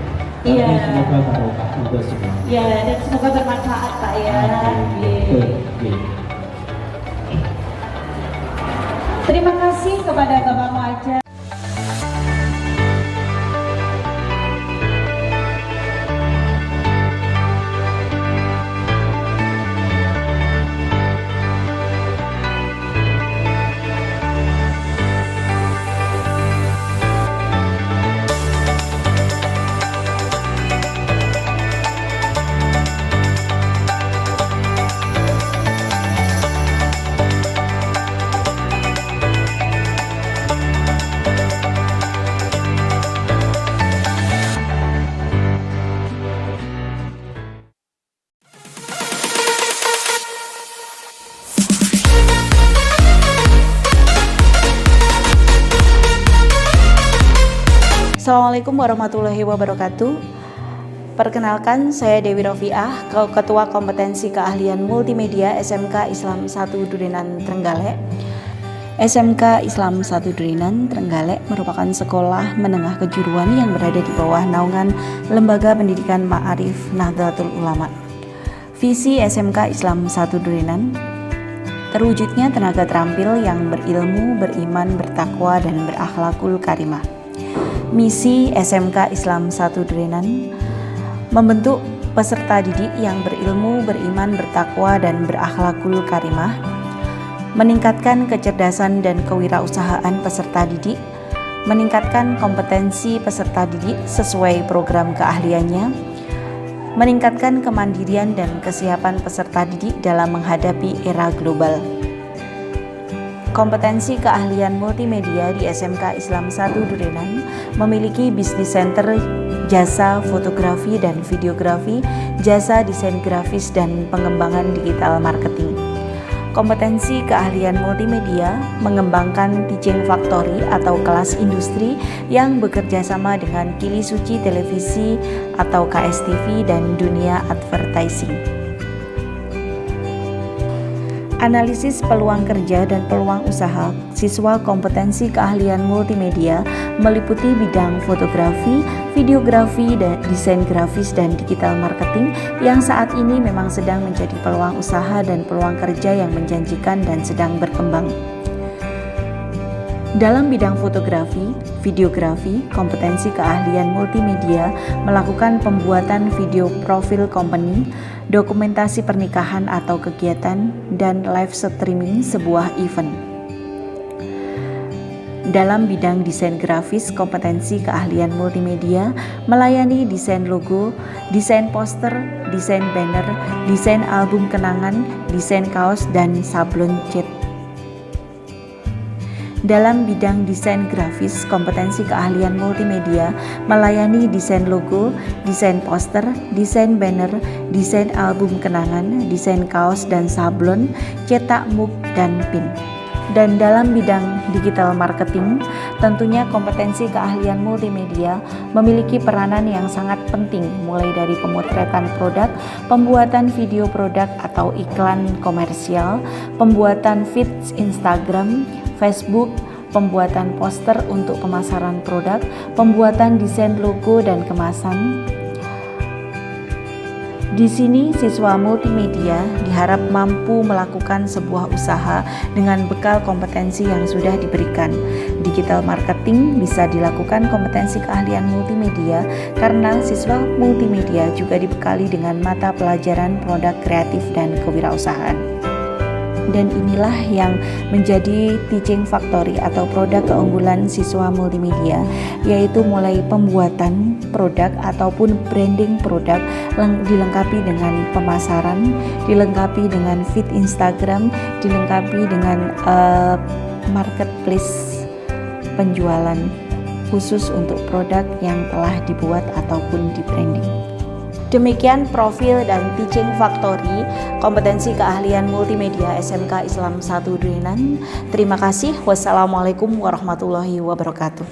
Iya.
Semoga bermanfaat untuk semua.
Ya, dan semoga bermanfaat Pak ya. Terima kasih kepada Bapak Muaja.
Assalamualaikum warahmatullahi wabarakatuh. Perkenalkan, saya Dewi Rofiah, Ketua Kompetensi Keahlian Multimedia SMK Islam 1 Durenan Trenggalek. SMK Islam 1 Durenan Trenggalek merupakan sekolah menengah kejuruan yang berada di bawah naungan Lembaga Pendidikan Ma'arif Nahdlatul Ulama. Visi SMK Islam 1 Durenan, terwujudnya tenaga terampil yang berilmu, beriman, bertakwa, dan berakhlakul karimah. Misi SMK Islam 1 Durenan, membentuk peserta didik yang berilmu, beriman, bertakwa, dan berakhlakul karimah, meningkatkan kecerdasan dan kewirausahaan peserta didik, meningkatkan kompetensi peserta didik sesuai program keahliannya, meningkatkan kemandirian dan kesiapan peserta didik dalam menghadapi era global. Kompetensi keahlian multimedia di SMK Islam 1 Durenan memiliki bisnis center jasa fotografi dan videografi, jasa desain grafis, dan pengembangan digital marketing. Kompetensi keahlian multimedia mengembangkan teaching factory atau kelas industri yang bekerja sama dengan Kili Suci Televisi atau KSTV dan dunia advertising. Analisis peluang kerja dan peluang usaha siswa kompetensi keahlian multimedia meliputi bidang fotografi, videografi, dan desain grafis dan digital marketing yang saat ini memang sedang menjadi peluang usaha dan peluang kerja yang menjanjikan dan sedang berkembang. Dalam bidang fotografi, videografi, kompetensi keahlian multimedia melakukan pembuatan video profil company, dokumentasi pernikahan atau kegiatan, dan live streaming sebuah event. Dalam bidang desain grafis, kompetensi keahlian multimedia melayani desain logo, desain poster, desain banner, desain album kenangan, desain kaos, dan sablon cat. Dalam bidang desain grafis, kompetensi keahlian multimedia melayani desain logo, desain poster, desain banner, desain album kenangan, desain kaos dan sablon, cetak mug, dan pin. Dan dalam bidang digital marketing, tentunya kompetensi keahlian multimedia memiliki peranan yang sangat penting, mulai dari pemotretan produk, pembuatan video produk atau iklan komersial, pembuatan feeds Instagram, Facebook, pembuatan poster untuk pemasaran produk, pembuatan desain logo dan kemasan. Di sini siswa multimedia diharap mampu melakukan sebuah usaha dengan bekal kompetensi yang sudah diberikan. Digital marketing bisa dilakukan kompetensi keahlian multimedia karena siswa multimedia juga dibekali dengan mata pelajaran produk kreatif dan kewirausahaan. Dan inilah yang menjadi teaching factory atau produk keunggulan siswa multimedia, yaitu mulai pembuatan produk ataupun branding produk, dilengkapi dengan pemasaran, dilengkapi dengan feed Instagram, dilengkapi dengan marketplace penjualan khusus untuk produk yang telah dibuat ataupun di branding. Demikian profil dan teaching factory kompetensi keahlian multimedia SMK Islam 1 Durenan. Terima kasih. Wassalamualaikum warahmatullahi wabarakatuh.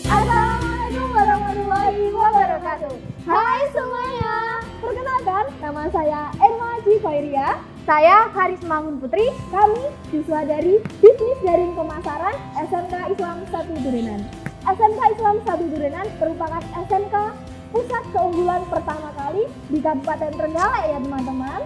Assalamualaikum warahmatullahi wabarakatuh. Hai semuanya, perkenalkan nama saya Erma Jifairia. Saya Karisma Putri, kami siswa dari Bisnis Daring Pemasaran SMK Islam 1 Durenan. SMK Islam 1 Durenan merupakan SMK pusat keunggulan pertama kali di Kabupaten Trenggalek ya teman-teman.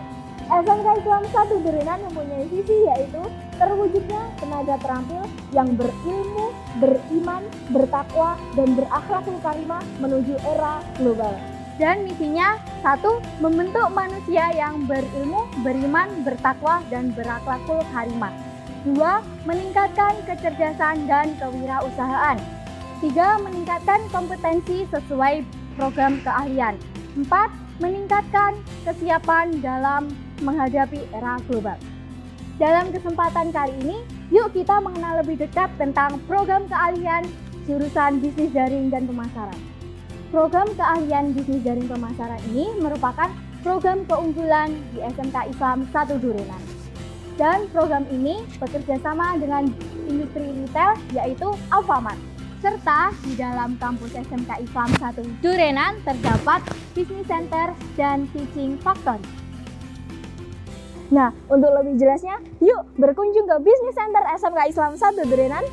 SMK Islam 1 Durenan mempunyai visi yaitu terwujudnya tenaga terampil yang berilmu, beriman, bertakwa, dan berakhlakul karimah menuju era global. Dan misinya, 1. Membentuk manusia yang berilmu, beriman, bertakwa, dan berakhlakul karimah. 2. Meningkatkan kecerdasan dan kewirausahaan. 3. Meningkatkan kompetensi sesuai program keahlian. 4. Meningkatkan kesiapan dalam menghadapi era global. Dalam kesempatan kali ini, yuk kita mengenal lebih dekat tentang program keahlian jurusan Bisnis Daring dan Pemasaran. Program keahlian bisnis daring pemasaran ini merupakan program keunggulan di SMK Islam 1 Durenan. Dan program ini bekerja sama dengan industri retail yaitu Alfamart. Serta di dalam kampus SMK Islam 1 Durenan terdapat Business Center dan Teaching Factory. Nah, untuk lebih jelasnya, yuk berkunjung ke Business Center SMK Islam 1 Durenan.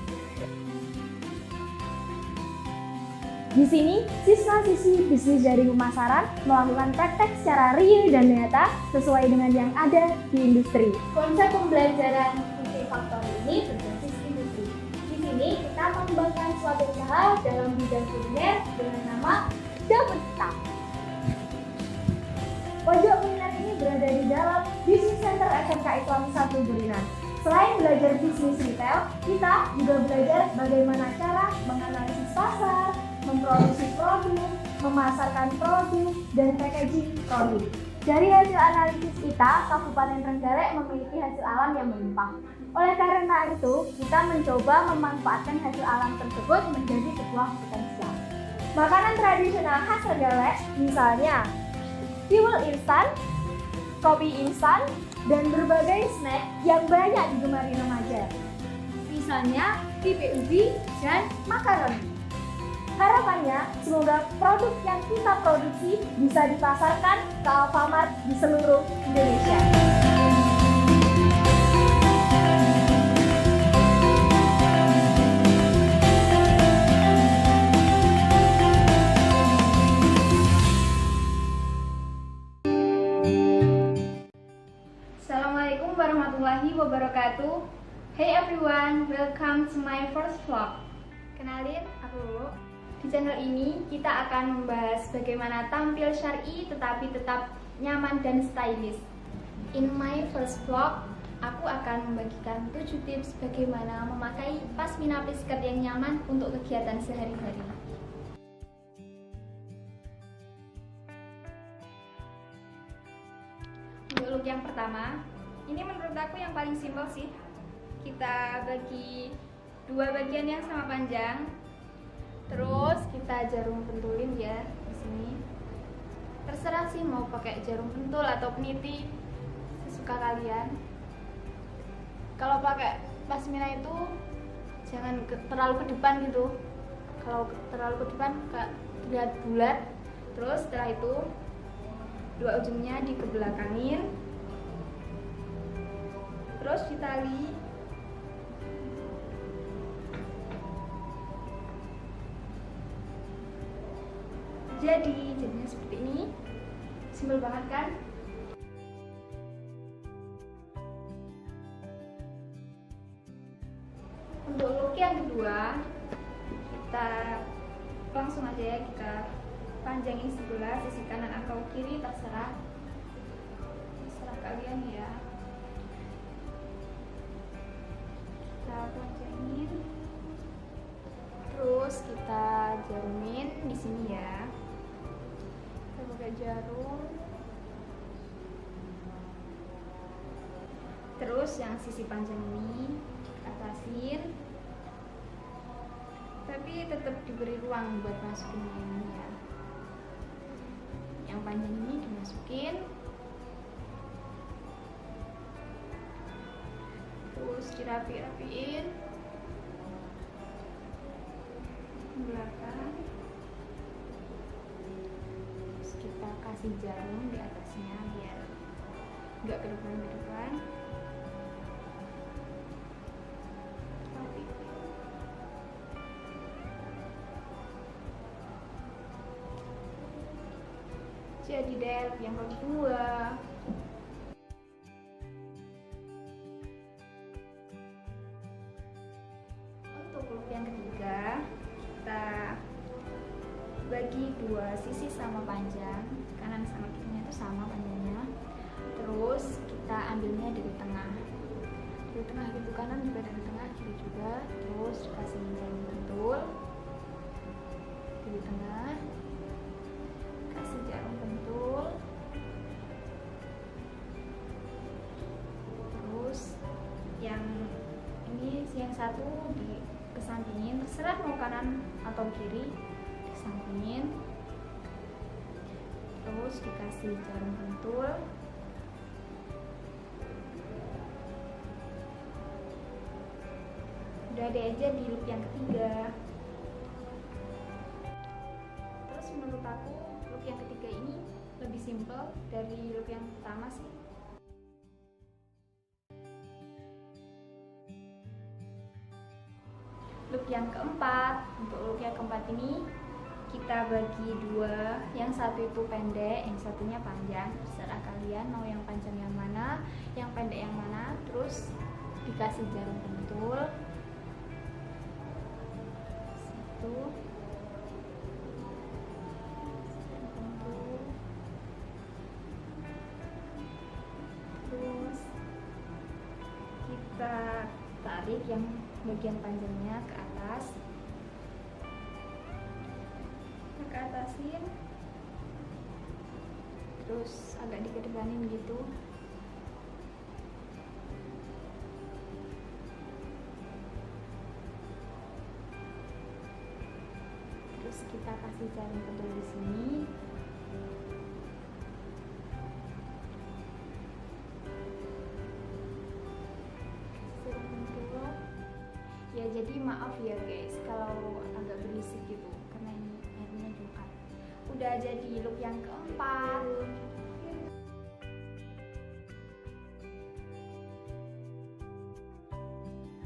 Di sini, siswa-siswi bisnis dari pemasaran melakukan praktek secara real dan nyata sesuai dengan yang ada di industri. Konsep pembelajaran teaching factory ini berbasis industri. Di sini, kita mengembangkan suatu usaha dalam bidang kuliner dengan nama Dapeta. Pojok kuliner ini berada di dalam Business Center SMK Islam 1 Durenan. Selain belajar bisnis retail, kita juga belajar bagaimana cara menganalisis pasar, memproduksi produk, memasarkan produk, dan packaging produk. Dari hasil analisis kita, Kabupaten Trenggalek memiliki hasil alam yang melimpah. Oleh karena itu, kita mencoba memanfaatkan hasil alam tersebut menjadi sebuah potensial. Makanan tradisional khas Trenggalek, misalnya fuel instan, kopi instan, dan berbagai snack yang banyak digemari remaja. Misalnya pipi ubi dan makaroni. Harapannya, semoga produk yang kita produksi bisa dipasarkan ke Alfamart di seluruh Indonesia.
Assalamualaikum warahmatullahi wabarakatuh. Hey everyone, welcome to my first vlog. Kenalin, aku Lulu. Di channel ini kita akan membahas bagaimana tampil syar'i tetapi tetap nyaman dan stylish. In my first vlog, aku akan membagikan 7 tips bagaimana memakai pasmina skirt yang nyaman untuk kegiatan sehari-hari. Untuk look yang pertama, ini menurut aku yang paling simpel sih. Kita bagi 2 bagian yang sama panjang. Terus kita jarum pentulin ya di sini. Terserah sih mau pakai jarum pentul atau peniti, sesuka kalian. Kalau pakai pasmina itu jangan terlalu ke depan gitu. Kalau terlalu ke depan terlihat bulat. Terus setelah itu 2 ujungnya dikebelakangin. Terus ditali. Jadinya seperti ini, simpel banget kan? Untuk look yang kedua, kita langsung aja ya, kita panjangin sebelah, sisi kanan atau kiri terserah kalian ya. Kita panjangin, terus kita jarumin di sini ya. Kita pakai jarum. Terus yang sisi panjang ini atasin, tapi tetap diberi ruang buat masukin ini ya. Yang panjang ini dimasukin, terus dirapi-rapiin belakang, terus kita kasih jarum di atasnya biar nggak ke depan. Jadi deh yang kedua. Untuk look yang ketiga, kita bagi dua sisi sama panjang, kanan sama kirinya itu sama panjangnya. Terus kita ambilnya dari tengah gitu, kanan juga dari tengah, kiri juga. Terus dikasih jarum pentul dari tengah, kasih jarum pentul, terus yang ini yang satu dikesampingin, terserah mau kanan atau kiri, dikesampingin, terus dikasih jarum pentul. Udah ada aja di look yang ketiga. Terus menurut aku look yang ketiga ini lebih simple dari look yang pertama sih. Look yang keempat, untuk look yang keempat ini kita bagi dua, yang satu itu pendek, yang satunya panjang. Terserah kalian mau yang panjang yang mana, yang pendek yang mana. Terus dikasih jarum pentul. Satu. Terus kita tarik yang bagian panjangnya ke atas, kita ke atasin, terus agak dikedepanin gitu. Terus kita kasih jarum pentul di sini. Ya jadi maaf ya guys kalau agak berisik gitu karena ini airnya juga. Udah jadi look yang keempat.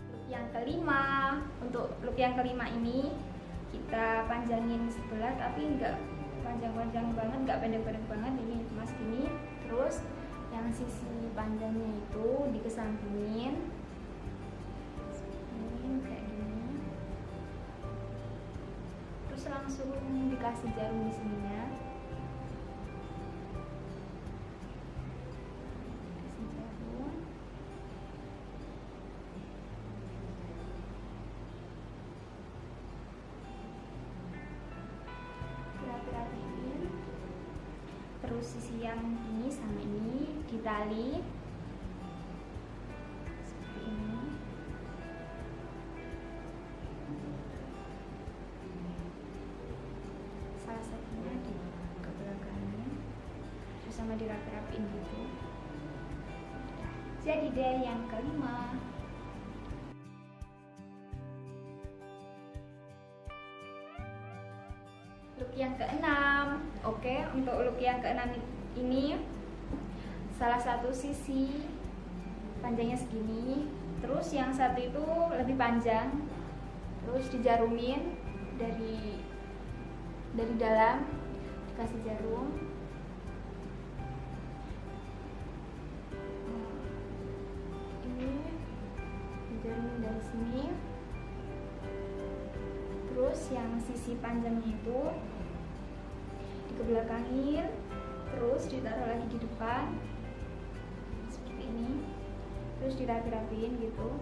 Look yang kelima. Untuk look yang kelima ini kita panjangin sebelah tapi nggak panjang-panjang banget, nggak pendek-pendek banget, ini cuma segini. Terus yang sisi panjangnya itu dikesampingin kayak gini, terus langsung dikasih jarum di sininya, kasih jarum, rapi-rapiin. Terus sisi yang ini sama ini ditali seperti ini. Salah satunya di kebelakangnya, terus sama dirapi-rapiin gitu. Jadi deh yang kelima. Look yang keenam. Oke, untuk look yang keenam ini salah satu sisi panjangnya segini, terus yang satu itu lebih panjang, terus dijarumin dari dalam, dikasih jarum. Ini dijarumin dari sini, terus Terus yang sisi panjangnya itu dikebelakangin, terus ditaruh lagi di depan seperti ini, terus dirapi-rapiin gitu.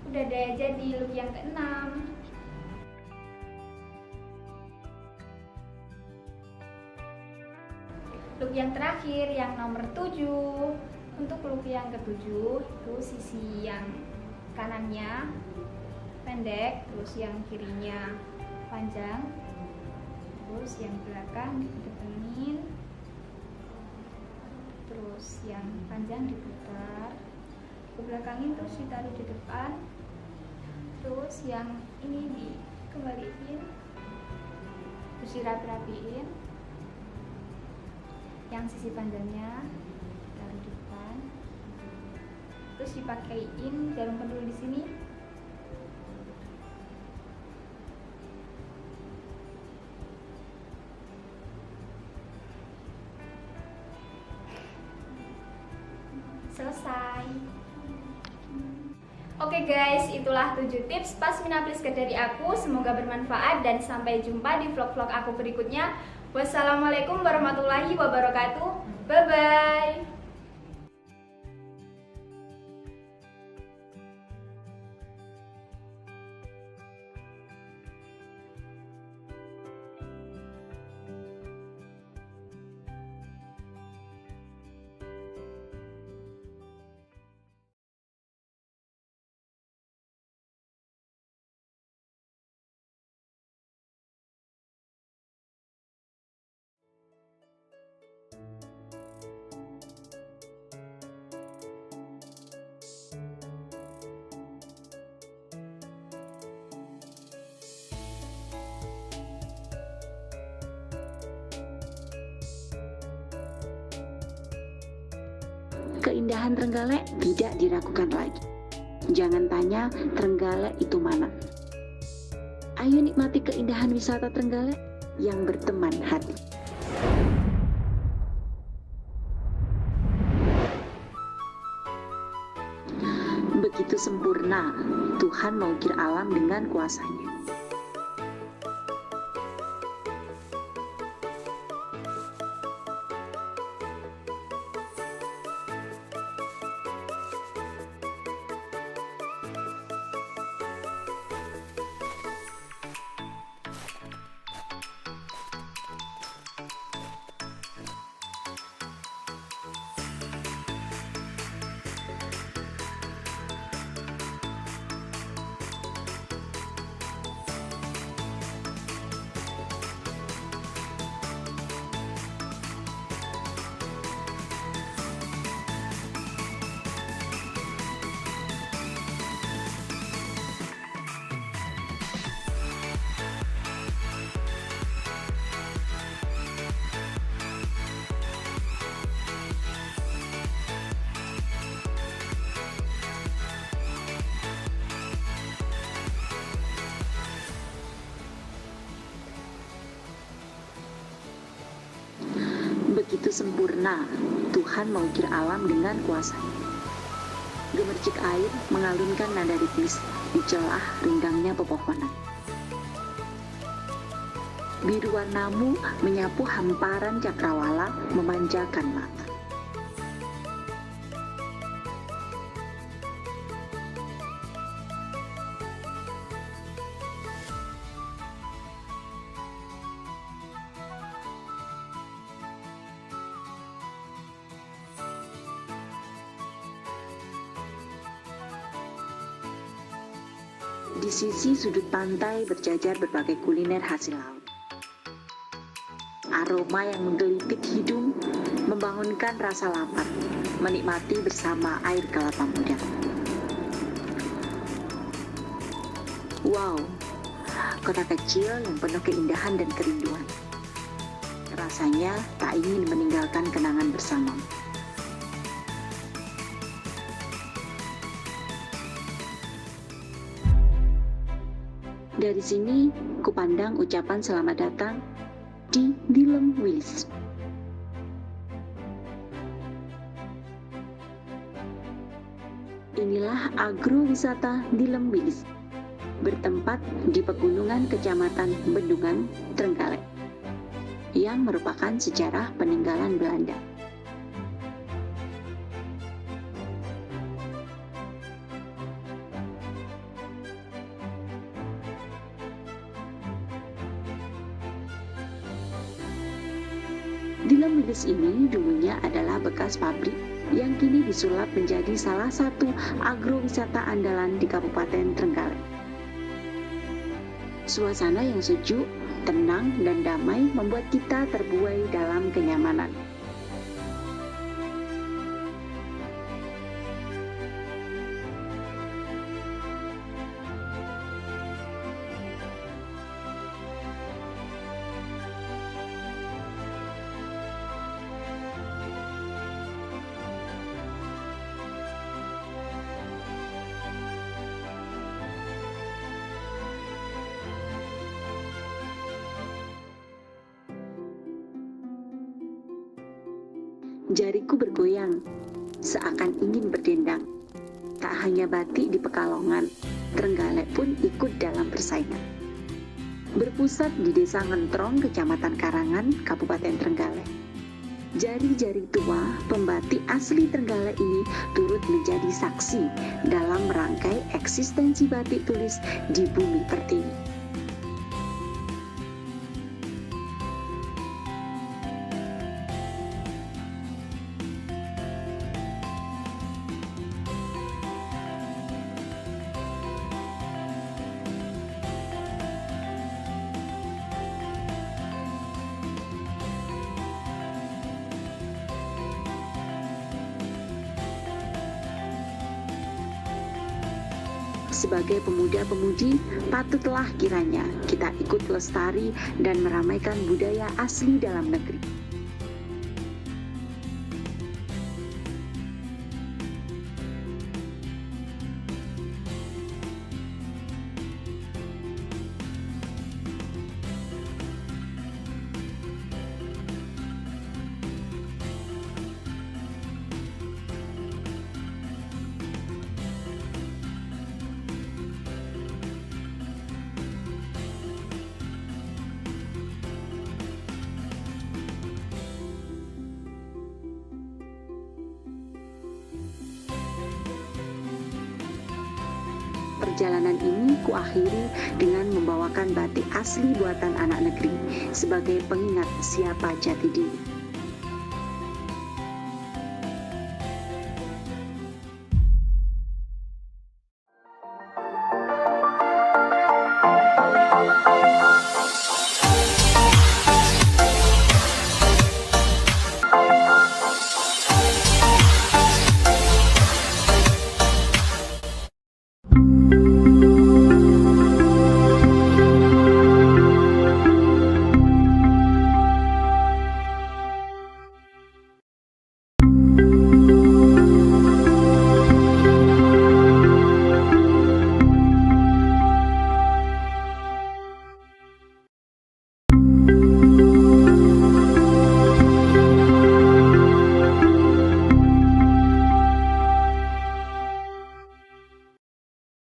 Udah deh, jadi look yang ke-6. Look yang terakhir, yang nomor 7. Untuk look yang ke-7 itu sisi yang kanannya pendek, terus yang kirinya panjang, terus yang belakang dikedepanin, terus yang panjang diputar ke belakangin, terus ditaruh di depan, terus yang ini dikembaliin, terus dirapi-rapiin, yang sisi panjangnya taruh di depan, terus dipakaiin jarum pentul di sini. Selesai. Oke guys, itulah 7 tips Pasmina Pliska dari aku. Semoga bermanfaat dan sampai jumpa di vlog-vlog aku berikutnya. Wassalamualaikum warahmatullahi wabarakatuh. Bye-bye.
Keindahan Trenggalek tidak diragukan lagi. Jangan tanya Trenggalek itu mana. Ayo nikmati keindahan wisata Trenggalek yang berteman hati. Begitu sempurna Tuhan mengukir alam dengan kuasanya. Begitu sempurna Tuhan mengukir alam dengan kuasanya. Gemercik air mengalunkan nada ritmis di celah ringgangnya pepohonan. Biru warnamu menyapu hamparan cakrawala memanjakan mata. Di sisi sudut pantai berjajar berbagai kuliner hasil laut. Aroma yang menggelitik hidung membangunkan rasa lapar, menikmati bersama air kelapa muda. Wow, kota kecil yang penuh keindahan dan kerinduan. Rasanya tak ingin meninggalkan kenangan bersamamu. Dari sini, kupandang ucapan selamat datang di Dilem Wilis. Inilah agrowisata Dilem Wilis. bertempat di pegunungan Kecamatan Bendungan, Trenggalek, yang merupakan sejarah peninggalan Belanda. Di Lembedes ini dulunya adalah bekas pabrik yang kini disulap menjadi salah satu agrowisata andalan di Kabupaten Trenggalek. Suasana yang sejuk, tenang, dan damai membuat kita terbuai dalam kenyamanan. Jariku bergoyang, seakan ingin berdendang. Tak hanya batik di Pekalongan, Trenggalek pun ikut dalam persaingan. Berpusat di Desa Ngentrong, Kecamatan Karangan, Kabupaten Trenggalek. Jari-jari tua pembatik asli Trenggalek ini turut menjadi saksi dalam merangkai eksistensi batik tulis di Bumi Pertiwi. Sebagai pemuda-pemudi, patutlah kiranya kita ikut lestari dan meramaikan budaya asli dalam negeri. Perjalanan ini kuakhiri dengan membawakan batik asli buatan anak negeri sebagai pengingat siapa jati diri.